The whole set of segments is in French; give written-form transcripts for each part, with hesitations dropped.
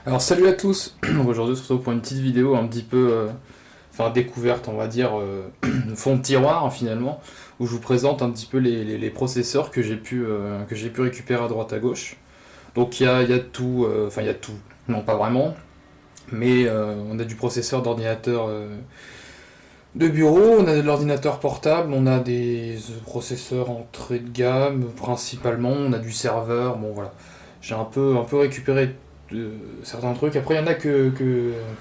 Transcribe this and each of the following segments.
Alors salut à tous. Aujourd'hui on se retrouve pour une petite vidéo un petit peu, découverte on va dire, fond de tiroir, hein, finalement, où je vous présente un petit peu les processeurs que j'ai pu récupérer à droite à gauche. Donc il y a tout, il y a tout, non pas vraiment, mais on a du processeur d'ordinateur de bureau, on a de l'ordinateur portable, on a des processeurs entrée de gamme principalement, on a du serveur, bon voilà. J'ai un peu récupéré certains trucs. Après, il y en a que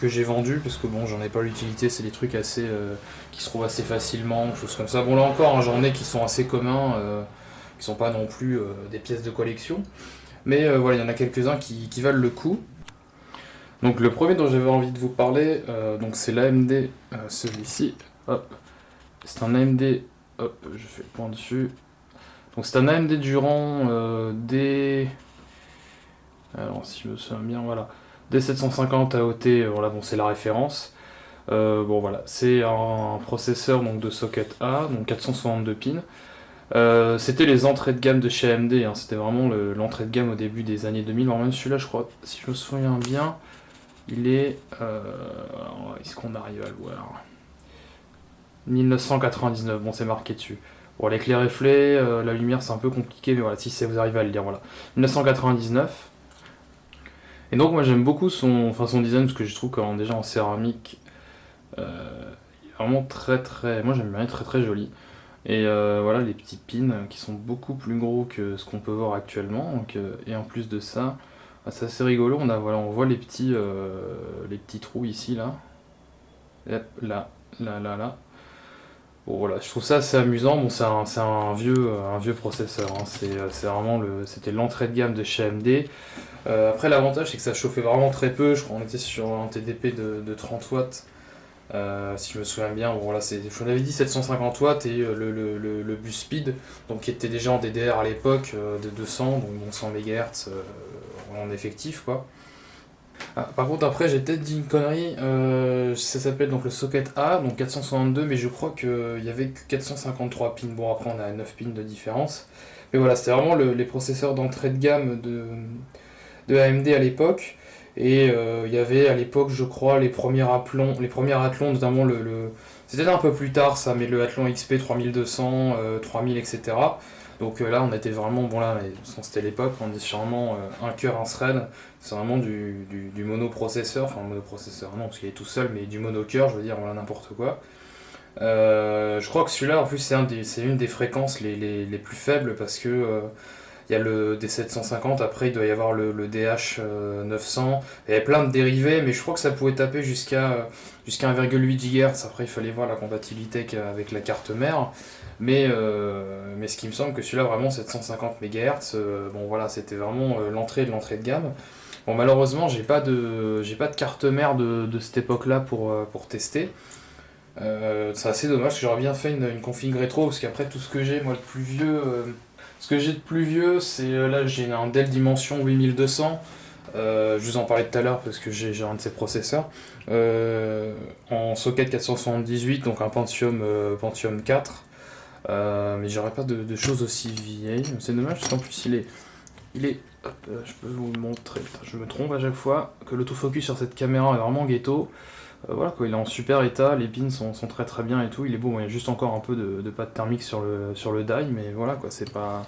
j'ai vendu parce que bon, j'en ai pas l'utilité. C'est des trucs assez qui se trouvent assez facilement, choses comme ça. Bon, là encore, hein, j'en ai qui sont assez communs, qui sont pas non plus des pièces de collection. Mais voilà, il y en a quelques-uns qui valent le coup. Donc, le premier dont j'avais envie de vous parler, donc c'est l'AMD, celui-ci. Hop, c'est un AMD. Hop, je fais le point dessus. Donc, c'est un AMD Durand D. Alors, si je me souviens bien, voilà. D750 AOT, voilà, bon, c'est la référence. Bon, voilà, c'est un processeur donc, de socket A, donc 462 pins. C'était les entrées de gamme de chez AMD, hein, c'était vraiment l'entrée de gamme au début des années 2000. Alors, même celui-là, je crois, si je me souviens bien, il est. Est-ce qu'on arrive à le voir? 1999, bon, c'est marqué dessus. Bon, l'éclair reflet, la lumière, c'est un peu compliqué, mais voilà, si vous arrivez à le lire, voilà. 1999. Et donc moi j'aime beaucoup son design parce que je trouve qu'en déjà en céramique, il est vraiment très très, moi j'aime bien, très très joli. Et voilà les petits pins qui sont beaucoup plus gros que ce qu'on peut voir actuellement. Donc, et en plus de ça, c'est assez rigolo. On voit les petits trous ici là, hop, là, là, là, là. Bon voilà, je trouve ça assez amusant. Bon c'est un vieux processeur, hein. C'est vraiment c'était l'entrée de gamme de chez AMD. Après, l'avantage, c'est que ça chauffait vraiment très peu. Je crois qu'on était sur un TDP de 30 watts, si je me souviens bien. Bon, voilà, je vous avais dit 750 watts et le bus speed, donc qui était déjà en DDR à l'époque, de 200, donc bon, 100 MHz en effectif, quoi. Ah, par contre, après, j'ai peut-être dit une connerie. Ça s'appelle donc le socket A, donc 462, mais je crois qu'il y avait que 453 pins. Bon, après, on a 9 pins de différence. Mais voilà, c'était vraiment les processeurs d'entrée de gamme de AMD à l'époque. Et il y avait à l'époque, je crois, les premiers Athlon, notamment c'était un peu plus tard ça, mais le Athlon XP 3200, 3000, etc. Donc là, on était vraiment, bon là, c'était l'époque, on est sur vraiment un cœur, un thread, c'est vraiment du monoprocesseur, enfin monoprocesseur non, parce qu'il est tout seul, mais du monocœur, je veux dire, voilà, n'importe quoi. Je crois que celui-là, en plus, c'est une des fréquences les plus faibles parce que il y a le D750, après il doit y avoir le DH 900, il y avait plein de dérivés, mais je crois que ça pouvait taper jusqu'à 1,8 GHz, après il fallait voir la compatibilité avec la carte mère, mais ce qui me semble que celui-là vraiment 750 MHz, bon voilà, c'était vraiment l'entrée de gamme. Bon malheureusement j'ai pas de carte mère de cette époque-là pour tester. C'est assez dommage, parce que j'aurais bien fait une config rétro, parce qu'après tout ce que j'ai, moi le plus vieux, ce que j'ai de plus vieux, c'est là j'ai un Dell Dimension 8200. Je vous en parlais tout à l'heure parce que j'ai un de ces processeurs. En socket 478, donc un Pentium 4. Mais j'aurais pas de choses aussi vieilles. C'est dommage parce qu'en plus hop, je peux vous le montrer. Putain, je me trompe à chaque fois que l'autofocus sur cette caméra est vraiment ghetto. Voilà quoi, il est en super état, les pins sont très très bien et tout, il est beau, il y a juste encore un peu de pâte thermique sur le die, mais voilà quoi, c'est pas.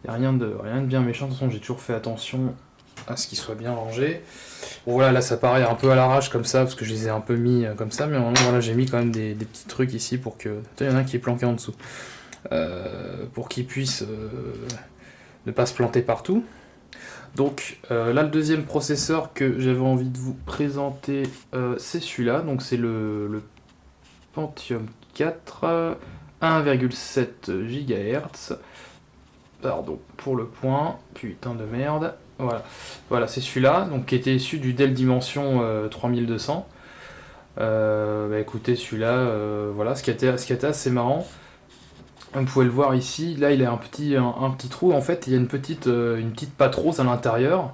Il n'y a rien de bien méchant, de toute façon j'ai toujours fait attention à ce qu'il soit bien rangé. Bon voilà, là ça paraît un peu à l'arrache comme ça, parce que je les ai un peu mis comme ça, mais vraiment voilà, j'ai mis quand même des petits trucs ici pour que. Il y en a un qui est planqué en dessous. Pour qu'il puisse ne pas se planter partout. Donc là, le deuxième processeur que j'avais envie de vous présenter, c'est celui-là. Donc c'est le Pentium 4, 1,7 GHz. Pardon pour le point, putain de merde. Voilà, voilà c'est celui-là, donc qui était issu du Dell Dimension 3200. Bah écoutez, celui-là, voilà, ce qui était assez marrant. Vous pouvez le voir ici, là il a un petit trou, en fait il y a une petite patte rose à l'intérieur.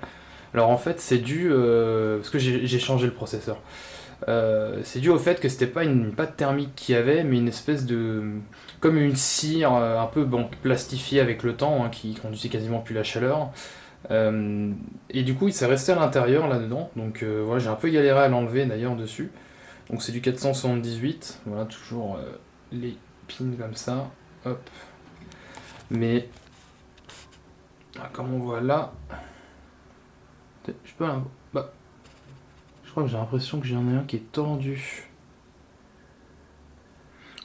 Alors en fait c'est dû, parce que j'ai changé le processeur, c'est dû au fait que c'était pas une pâte thermique qu'il y avait, mais une espèce de, comme une cire un peu bon, plastifiée avec le temps, hein, qui conduisait quasiment plus la chaleur. Et du coup, il s'est resté à l'intérieur là-dedans. Donc voilà, j'ai un peu galéré à l'enlever d'ailleurs dessus. Donc c'est du 478. Voilà, toujours les pins comme ça. Hop. Mais comme on voit là, je peux bah, je crois que j'ai l'impression que j'en ai un qui est tendu.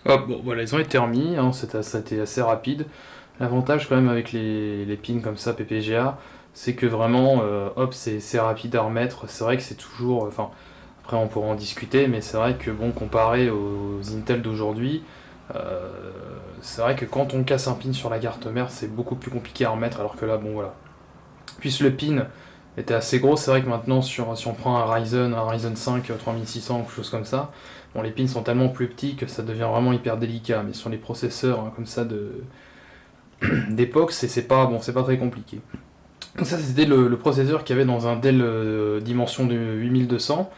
Hop, bon voilà, ils ont été remis, hein, ça a été assez rapide. L'avantage quand même avec les pins comme ça PPGA, c'est que vraiment, hop, c'est rapide à remettre. C'est vrai que c'est toujours, enfin, après on pourra en discuter, mais c'est vrai que bon, comparé aux Intel d'aujourd'hui, euh, c'est vrai que quand on casse un pin sur la carte mère, c'est beaucoup plus compliqué à remettre, alors que là, bon voilà. Puisque le pin était assez gros, c'est vrai que maintenant, si on prend un Ryzen 5 3600 ou quelque chose comme ça, bon, les pins sont tellement plus petits que ça devient vraiment hyper délicat. Mais sur les processeurs hein, comme ça d'époque, c'est pas, bon, c'est pas très compliqué. Donc ça, c'était le processeur qu'il y avait dans un Dell dimension de 8200.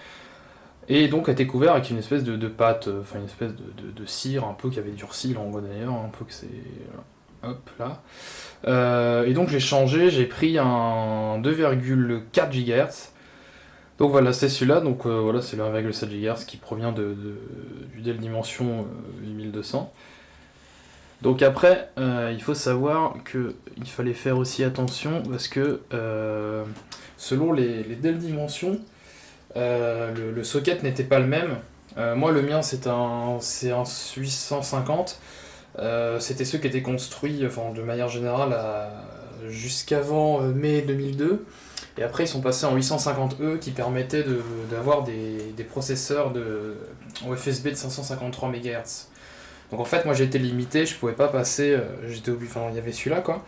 Et donc a été couvert avec une espèce de pâte, enfin une espèce de cire un peu qui avait durci, là on voit d'ailleurs un peu que c'est... Hop là. Et donc j'ai changé, j'ai pris un 2,4 GHz. Donc voilà, c'est celui-là, donc voilà, c'est le 1,7 GHz qui provient du Dell Dimension 8200. Donc après, il faut savoir qu'il fallait faire aussi attention parce que selon les Dell Dimension, le socket n'était pas le même. Moi, le mien, c'est un 850. C'était ceux qui étaient construits, enfin, de manière générale, jusqu'avant mai 2002. Et après, ils sont passés en 850E qui permettaient d'avoir des processeurs en FSB de 553 MHz. Donc en fait, moi, j'ai été limité, je pouvais pas passer. J'étais obligé, enfin, il y avait celui-là, quoi.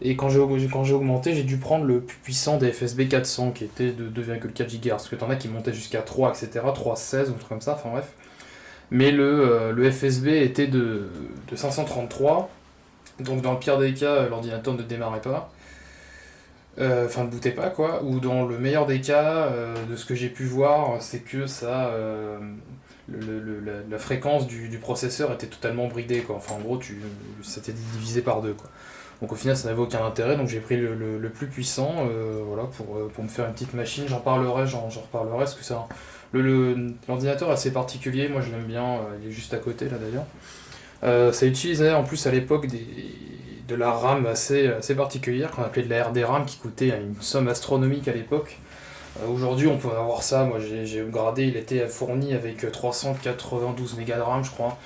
Et quand j'ai augmenté, j'ai dû prendre le plus puissant des FSB 400 qui était de 2,4 GHz. Parce que t'en as qui montaient jusqu'à 3, etc. 3,16 ou un truc comme ça, enfin bref. Mais le FSB était de 533. Donc dans le pire des cas, l'ordinateur ne démarrait pas. Enfin, ne bootait pas, quoi. Ou dans le meilleur des cas, de ce que j'ai pu voir, c'est que ça. La fréquence du processeur était totalement bridée, quoi. Enfin, en gros, c'était divisé par deux, quoi. Donc au final, ça n'avait aucun intérêt, donc j'ai pris le plus puissant, voilà, pour me faire une petite machine. J'en parlerai, j'en reparlerai, parce que l'ordinateur est assez particulier, moi je l'aime bien, il est juste à côté là d'ailleurs. Ça utilisait en plus à l'époque de la RAM assez particulière, qu'on appelait de la RD-RAM, qui coûtait une somme astronomique à l'époque. Aujourd'hui, on peut avoir ça, moi j'ai upgradé, il était fourni avec 392 mégas de RAM, je crois.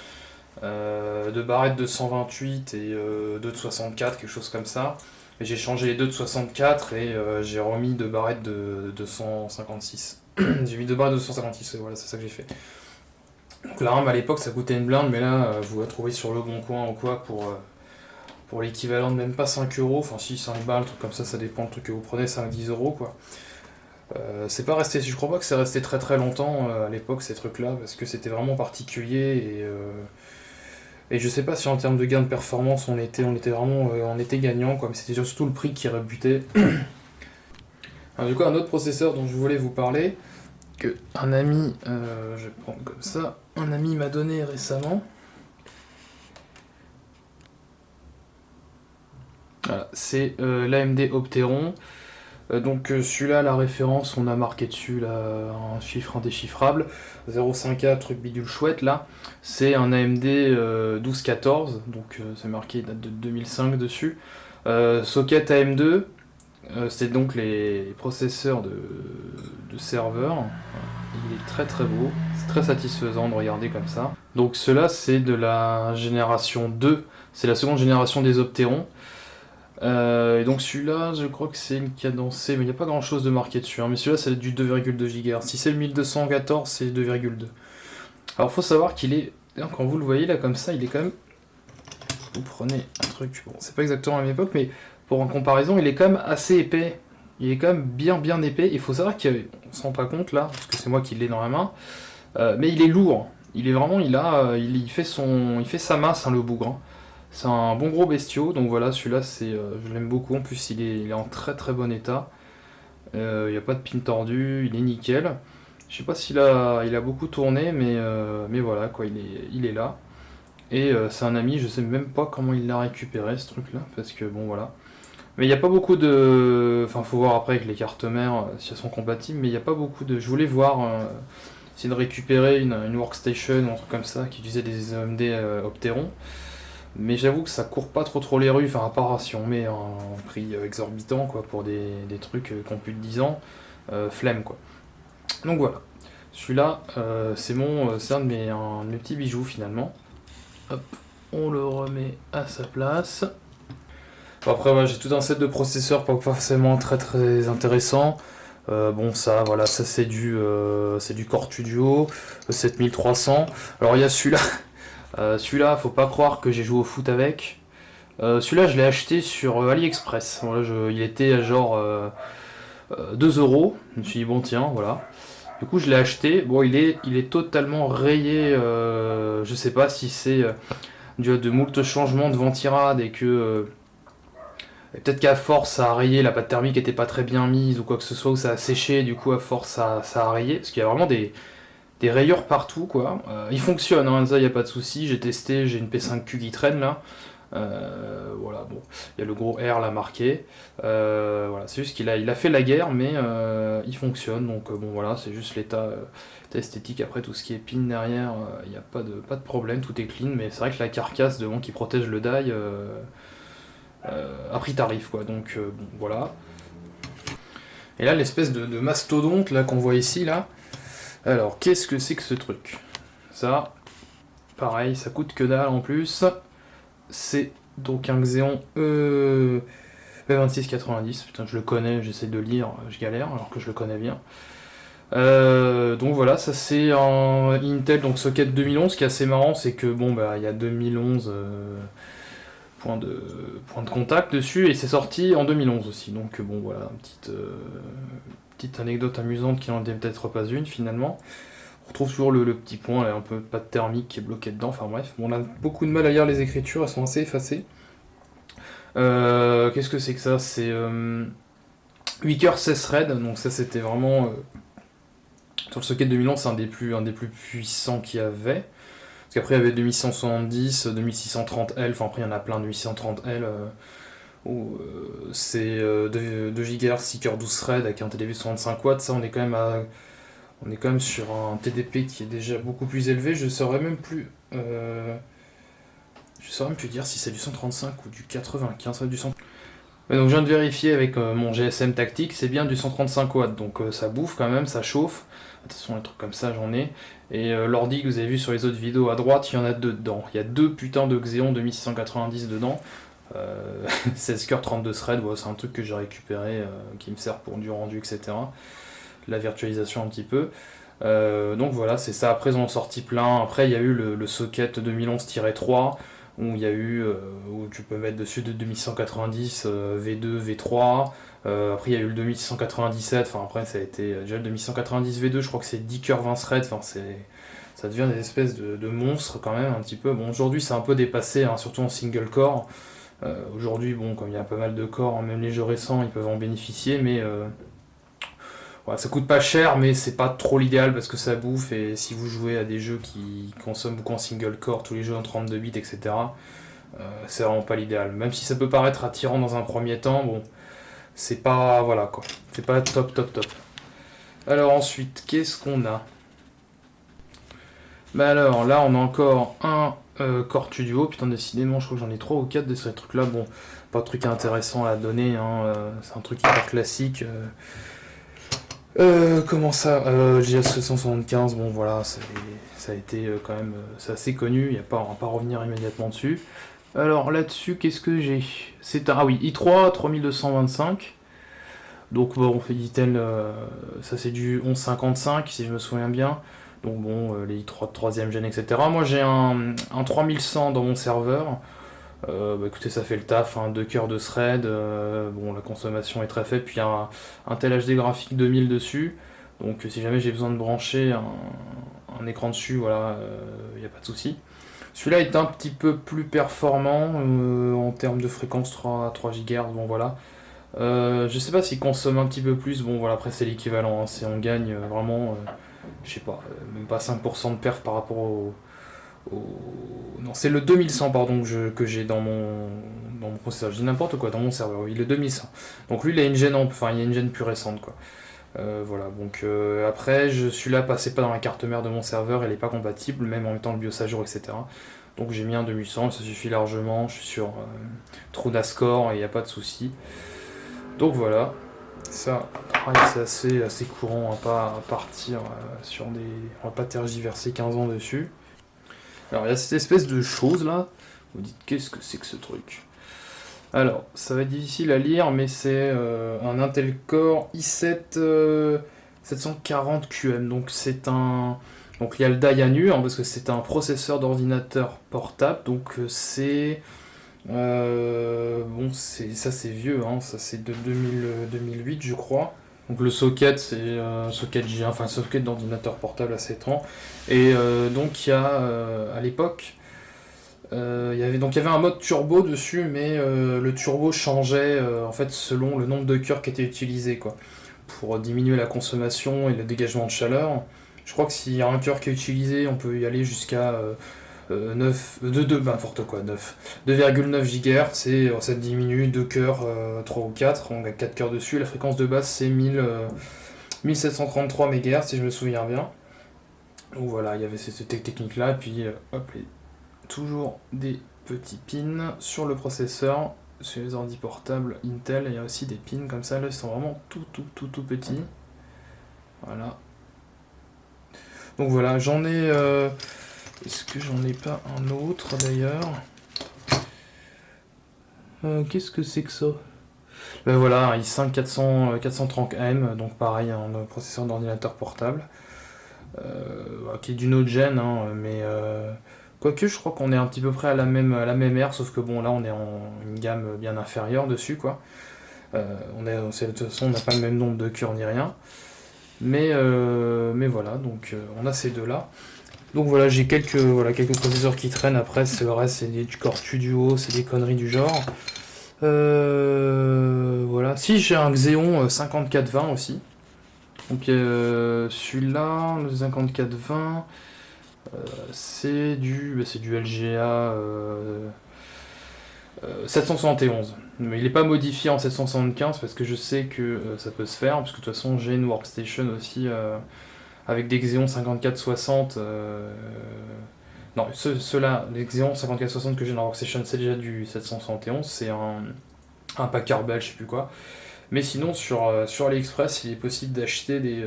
Deux barrettes de 128 et deux de 64, quelque chose comme ça. Et j'ai changé les deux de 64 et j'ai remis deux barrettes de 256. J'ai mis deux barrettes de 256, voilà, c'est ça que j'ai fait. Donc la RAM à l'époque ça coûtait une blinde, mais là vous la trouvez sur le bon coin ou quoi pour l'équivalent de même pas 5 euros, enfin si 5 balles, truc comme ça dépend du truc que vous prenez, 5-10 euros quoi. C'est pas resté, je crois pas que c'est resté très très longtemps à l'époque ces trucs là, parce que c'était vraiment particulier et je sais pas si en termes de gain de performance on était vraiment on était gagnant quoi, mais c'était surtout le prix qui rebutait. Alors, du coup un autre processeur dont je voulais vous parler, que un ami, je vais prendre comme ça, un ami m'a donné récemment. Voilà, c'est l'AMD Opteron. Donc celui-là, la référence, on a marqué dessus là, un chiffre indéchiffrable, 0,54 truc bidule chouette là. C'est un AMD 1214, donc c'est marqué, il date de 2005 dessus. Socket AM2, c'est donc les processeurs de serveur. Il est très très beau, c'est très satisfaisant de regarder comme ça. Donc cela c'est de la génération 2, c'est la seconde génération des Opteron. Et donc celui-là, je crois que c'est une cadencée, mais il n'y a pas grand-chose de marqué dessus. Hein. Mais celui-là, c'est du 2,2 GHz. Si c'est le 1214, c'est 2,2. Alors faut savoir qu'il est, quand vous le voyez là comme ça, il est quand même... Vous prenez un truc, bon, c'est pas exactement à la même époque, mais pour en comparaison, il est quand même assez épais. Il est quand même bien épais. Il faut savoir qu'on se rend pas compte là, parce que c'est moi qui l'ai dans la main, mais il est lourd. Il est vraiment, il fait sa masse, hein, le bougre. Hein. C'est un bon gros bestiau, donc voilà, celui-là, je l'aime beaucoup. En plus, il est en très très bon état. Il n'y a pas de pin tordu, il est nickel. Je sais pas il a beaucoup tourné, mais voilà, quoi, il est là. Et c'est un ami, je sais même pas comment il l'a récupéré ce truc-là, parce que bon, voilà. Mais il n'y a pas beaucoup de... Enfin, faut voir après avec les cartes mères si elles sont compatibles, mais il n'y a pas beaucoup de... Je voulais voir, essayer de récupérer une workstation ou un truc comme ça qui utilisait des AMD Opteron. Mais j'avoue que ça court pas trop les rues, enfin à part si on met un prix exorbitant quoi, pour des trucs qui ont plus de 10 ans, flemme quoi. Donc voilà, celui-là c'est un de mes petits bijoux finalement. Hop, on le remet à sa place. Bon, après ouais, j'ai tout un set de processeurs pas forcément très intéressant. Bon ça voilà, ça c'est du Core Studio 7300. Alors il y a celui-là. Celui-là, faut pas croire que j'ai joué au foot avec. Celui-là, je l'ai acheté sur AliExpress. Voilà, il était à genre 2 euros. Je me suis dit, bon, tiens, voilà. Du coup, je l'ai acheté. Bon, il est totalement rayé. Je sais pas si c'est dû à de moult changements de ventirade et que. Et peut-être qu'à force, ça a rayé, la pâte thermique était pas très bien mise ou quoi que ce soit, ou ça a séché, du coup, à force, ça a rayé. Parce qu'il y a vraiment des rayures partout quoi. Il fonctionne, hein, ça y a pas de souci. J'ai testé, j'ai une P5Q qui traîne là. Voilà, bon, il y a le gros R là marqué. Voilà, c'est juste qu'il a fait la guerre, mais il fonctionne. Donc bon voilà, c'est juste l'état esthétique. Après tout ce qui est pin derrière, il n'y a pas de problème, tout est clean. Mais c'est vrai que la carcasse devant qui protège le die a pris tarif quoi. Donc bon voilà. Et là l'espèce de mastodonte là qu'on voit ici là. Alors, qu'est-ce que c'est que ce truc? Ça, pareil, ça coûte que dalle en plus. C'est donc un Xeon E2690. Putain, je le connais, j'essaie de lire, je galère, alors que je le connais bien. Donc voilà, ça c'est un Intel, donc socket 2011. Ce qui est assez marrant, c'est que bon, bah, il y a 2011 point de contact dessus, et c'est sorti en 2011 aussi. Donc bon, voilà, petite anecdote amusante qui n'en est peut-être pas une finalement. On retrouve toujours le petit point, là, un peu pas de thermique qui est bloqué dedans, enfin bref. Bon, on a beaucoup de mal à lire les écritures, elles sont assez effacées. Qu'est-ce que c'est que ça? C'est 8 cœurs 16 threads, donc ça c'était vraiment... sur le socket 2011, c'est un des plus puissants qu'il y avait. Parce qu'après il y avait 2170, 2630L, enfin après il y en a plein, 2630L, où c'est 2 GHz, 6 cœurs 12 threads avec un TDP de 65 watts, ça on est quand même sur un TDP qui est déjà beaucoup plus élevé. Je saurais même plus dire si c'est du 135 ou du 95, ça va être du 100. Mais donc je viens de vérifier avec mon GSM tactique, c'est bien du 135 watts, donc ça bouffe quand même, ça chauffe. Attention, les trucs comme ça j'en ai. Et l'ordi que vous avez vu sur les autres vidéos à droite, il y en a deux dedans. Il y a deux putains de Xeon 2690 dedans. 16 cœurs 32 threads, ouais, c'est un truc que j'ai récupéré qui me sert pour du rendu, etc. La virtualisation un petit peu. Donc voilà, c'est ça. Après, ils en ont sorti plein. Après, il y a eu le socket 2011-3 où il y a eu où tu peux mettre dessus de 2190 V2, V3. Après, il y a eu le 2697. Enfin, après, ça a été déjà le 2190 V2. Je crois que c'est 10 cœurs 20 threads. Enfin, ça devient des espèces de monstres quand même un petit peu. Bon, aujourd'hui, c'est un peu dépassé, hein, surtout en single core. Aujourd'hui, bon, comme il y a pas mal de corps, hein, même les jeux récents, ils peuvent en bénéficier, mais voilà, ça coûte pas cher, mais c'est pas trop l'idéal parce que ça bouffe. Et si vous jouez à des jeux qui consomment beaucoup en single core, tous les jeux en 32 bits, etc., c'est vraiment pas l'idéal. Même si ça peut paraître attirant dans un premier temps, bon, c'est pas, voilà quoi, c'est pas top. Alors ensuite, qu'est-ce qu'on a? Bah alors là, on a encore un Core Studio. Putain, décidément, je crois que j'en ai 3 ou 4 de ces trucs-là. Bon, pas de truc intéressant à donner, hein, c'est un truc hyper classique. Comment ça GS 775, bon voilà, ça a été quand même c'est assez connu, on va pas revenir immédiatement dessus. Alors là-dessus, qu'est-ce que j'ai? Ah oui, i3 3225. Donc bon, Intel, ça c'est du 1155 si je me souviens bien. Donc bon, les i3 de 3ème gen, etc. Moi j'ai un 3100 dans mon serveur. Bah écoutez, ça fait le taf, hein, 2 cœurs de thread, bon la consommation est très faible, puis il y a un tel HD graphique 2000 dessus, donc si jamais j'ai besoin de brancher un écran dessus, voilà, il n'y a pas de souci. Celui-là est un petit peu plus performant en termes de fréquence 3 GHz, bon voilà. Je sais pas s'il consomme un petit peu plus, bon voilà, après c'est l'équivalent, hein, on gagne vraiment, je sais pas, même pas 5% de perf par rapport au... Non, c'est le 2100 pardon que j'ai dans mon processeur, je dis n'importe quoi, dans mon serveur, il est 2100. Donc lui, il a une gêne, enfin, il y a une gêne plus récente, quoi. Voilà, donc après, celui-là passait pas dans la carte mère de mon serveur, elle est pas compatible, même en mettant le BIOS à jour, etc. Donc j'ai mis un 2100, ça suffit largement, je suis sur TrueNASCOR et il n'y a pas de souci. Donc voilà, ça, c'est assez courant, on va pas partir sur des... On va pas tergiverser 15 ans dessus. Alors il y a cette espèce de chose là, vous dites qu'est-ce que c'est que ce truc? Alors, ça va être difficile à lire, mais c'est un Intel Core i7 740QM. Donc c'est un... Donc il y a le die à nu, hein, parce que c'est un processeur d'ordinateur portable. Donc c'est... bon, ça c'est vieux, hein, ça c'est de 2008 je crois. Donc le socket c'est un socket J1, enfin un socket d'ordinateur portable à 7 ans. Et donc il y a à l'époque... il y avait un mode turbo dessus, mais le turbo changeait en fait selon le nombre de cœurs qui étaient utilisés, quoi, pour diminuer la consommation et le dégagement de chaleur. Je crois que s'il y a un cœur qui est utilisé, on peut y aller jusqu'à 9, 2,9 GHz et ça diminue 2 cœurs, 3 ou 4, on a 4 cœurs dessus. La fréquence de base c'est 1733 MHz si je me souviens bien. Donc voilà, il y avait cette technique là, et puis hop, toujours des petits pins sur le processeur. Sur les ordi portables Intel, il y a aussi des pins comme ça, là ils sont vraiment tout petits. Voilà. Donc voilà, j'en ai... Est-ce que j'en ai pas un autre d'ailleurs? Qu'est-ce que c'est que ça? Ben voilà, un i5 430M, donc pareil, un processeur d'ordinateur portable. Qui est d'une autre gêne, hein, mais... Quoique, je crois qu'on est un petit peu près à la même ère, sauf que bon, là, on est en une gamme bien inférieure dessus, quoi. De toute façon, on n'a pas le même nombre de cœurs ni rien. Mais voilà, donc on a ces deux-là. Donc voilà, j'ai quelques processeurs qui traînent. Après, le reste, c'est des Core Studio, c'est des conneries du genre. Voilà. Si, j'ai un Xeon 5420 aussi. Donc celui-là, le 5420... c'est du LGA 771. Mais il n'est pas modifié en 775 parce que je sais que ça peut se faire. Parce que de toute façon, j'ai une workstation aussi avec des Xeon 5460. Non, ceux-là, les Xeon 5460 que j'ai dans la workstation, c'est déjà du 771. C'est un Packard Bell, je sais plus quoi. Mais sinon, sur AliExpress, il est possible d'acheter des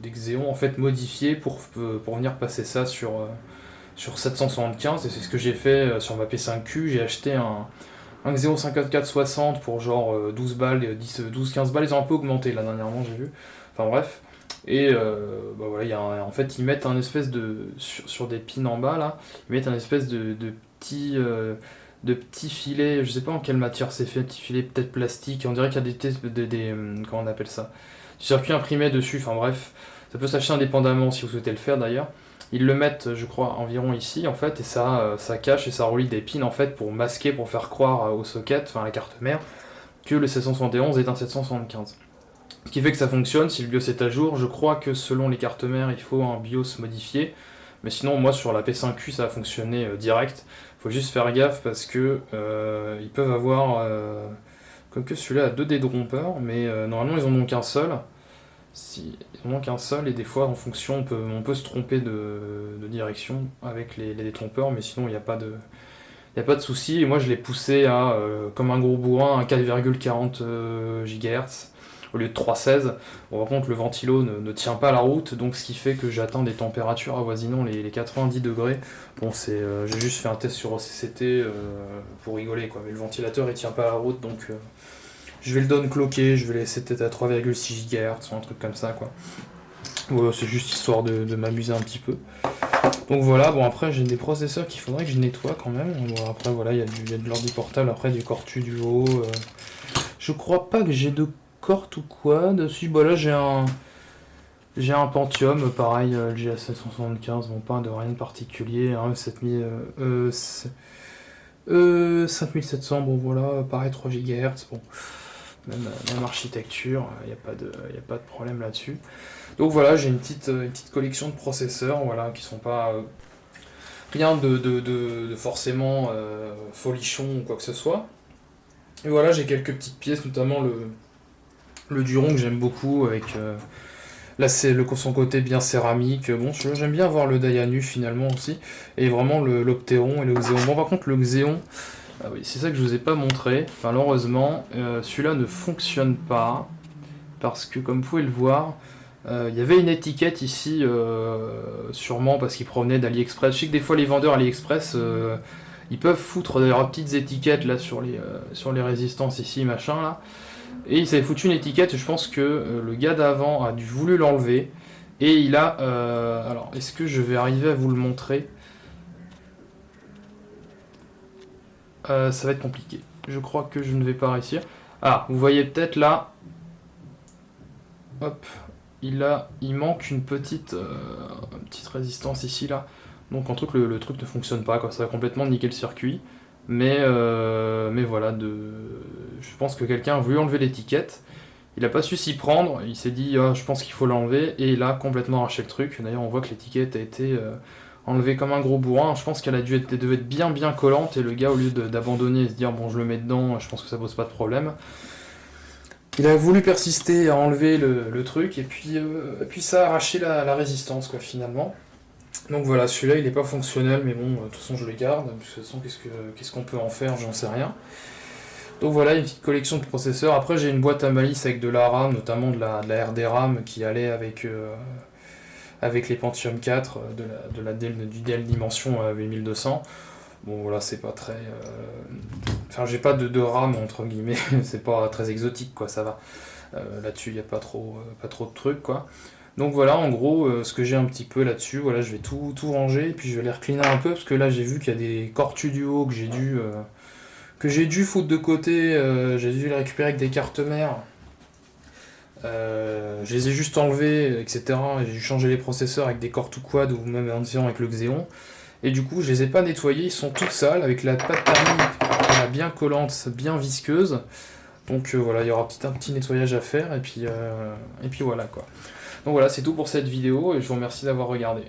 Xeon en fait modifiés pour venir passer ça sur 775. Et c'est ce que j'ai fait sur ma P5Q. J'ai acheté un Xeon 5460 pour genre 12 balles, 12-15 balles. Ils ont un peu augmenté là dernièrement, j'ai vu. Enfin bref. Et bah voilà, en fait, ils mettent un espèce de... Sur des pins en bas là, ils mettent un espèce de petit. De petits filets, je sais pas en quelle matière c'est fait, un petit filet peut-être plastique, on dirait qu'il y a des tests, comment on appelle ça, du circuit imprimé dessus, enfin bref, ça peut s'acheter indépendamment si vous souhaitez le faire d'ailleurs. Ils le mettent, je crois, environ ici en fait, et ça cache et ça relie des pins en fait pour masquer, pour faire croire au socket, enfin à la carte mère, que le 771 est un 775. Ce qui fait que ça fonctionne, si le BIOS est à jour, je crois que selon les cartes mères, il faut un BIOS modifié, mais sinon moi sur la P5Q ça a fonctionné direct. Faut juste faire gaffe parce que ils peuvent avoir comme que celui-là a 2 détrompeurs, mais normalement ils en ont qu'un seul. Si, ils en ont qu'un seul et des fois en fonction on peut se tromper de direction avec les détrompeurs, mais sinon il n'y a pas de souci. Et moi je l'ai poussé à comme un gros bourrin à 4,40 GHz au lieu de 3,16. Bon, par contre le ventilo ne tient pas la route, donc ce qui fait que j'atteins des températures avoisinant les 90 degrés. Bon, j'ai juste fait un test sur OCCT pour rigoler, quoi, mais le ventilateur il tient pas la route, donc je vais le downclocker, je vais laisser peut-être à 3,6 GHz ou un truc comme ça, quoi. Voilà, c'est juste histoire de m'amuser un petit peu. Donc voilà, bon après j'ai des processeurs qu'il faudrait que je nettoie quand même. Bon, après voilà, il y a de l'ordi portable, après du Core Studio. Je crois pas que j'ai de Core ou quoi dessus. Bon là j'ai un Pentium, pareil, LGA 775, bon pas de rien de particulier, hein, 5700, bon voilà, pareil 3 GHz, bon, même architecture, il n'y a pas de problème là-dessus. Donc voilà, j'ai une petite collection de processeurs, voilà, qui sont pas rien de forcément folichon ou quoi que ce soit. Et voilà, j'ai quelques petites pièces, notamment le Duron que j'aime beaucoup, avec là c'est son côté bien céramique. Bon, j'aime bien avoir le Dayanu finalement aussi, et vraiment l'Opteron et le Xéon. Bon, par contre, le Xéon, ah oui, c'est ça que je vous ai pas montré, malheureusement, celui-là ne fonctionne pas, parce que comme vous pouvez le voir, il y avait une étiquette ici, sûrement parce qu'il provenait d'AliExpress. Je sais que des fois les vendeurs AliExpress, ils peuvent foutre leurs petites étiquettes là sur les résistances ici, machin là. Et il s'avait foutu une étiquette, je pense que le gars d'avant a voulu l'enlever. Et il a... alors, est-ce que je vais arriver à vous le montrer? Ça va être compliqué. Je crois que je ne vais pas réussir. Ah, vous voyez peut-être là... Hop, il manque une petite résistance ici là. Donc en truc le truc ne fonctionne pas quoi, ça va complètement niquer le circuit. Mais voilà, je pense que quelqu'un a voulu enlever l'étiquette. Il a pas su s'y prendre, il s'est dit ah, je pense qu'il faut l'enlever et il a complètement arraché le truc. D'ailleurs on voit que l'étiquette a été enlevée comme un gros bourrin. Je pense qu'elle devait être bien collante et le gars au lieu d'abandonner et se dire bon je le mets dedans, je pense que ça pose pas de problème. Il a voulu persister à enlever le truc et puis ça a arraché la résistance quoi finalement. Donc voilà, celui-là il est pas fonctionnel mais bon, de toute façon je le garde. De toute façon qu'est-ce qu'on peut en faire, j'en sais rien. Donc voilà, une petite collection de processeurs. Après j'ai une boîte à malice avec de la RAM, notamment de la RD RAM qui allait avec les Pentium 4 du Dell Dimension 8200. Bon voilà, c'est pas très... Enfin j'ai pas de RAM entre guillemets, c'est pas très exotique quoi, ça va. Là-dessus il n'y a pas trop de trucs quoi. Donc voilà en gros ce que j'ai un petit peu là-dessus, voilà je vais tout ranger et puis je vais les recliner un peu parce que là j'ai vu qu'il y a des Core Duo que j'ai dû foutre de côté, j'ai dû les récupérer avec des cartes mères. Je les ai juste enlevés, etc. Et j'ai dû changer les processeurs avec des Core 2 Quad ou même avec le Xeon. Et du coup, je les ai pas nettoyés, ils sont toutes sales avec la pâte thermique bien collante, bien visqueuse. Donc voilà, il y aura un petit nettoyage à faire et puis voilà quoi. Donc voilà, c'est tout pour cette vidéo et je vous remercie d'avoir regardé.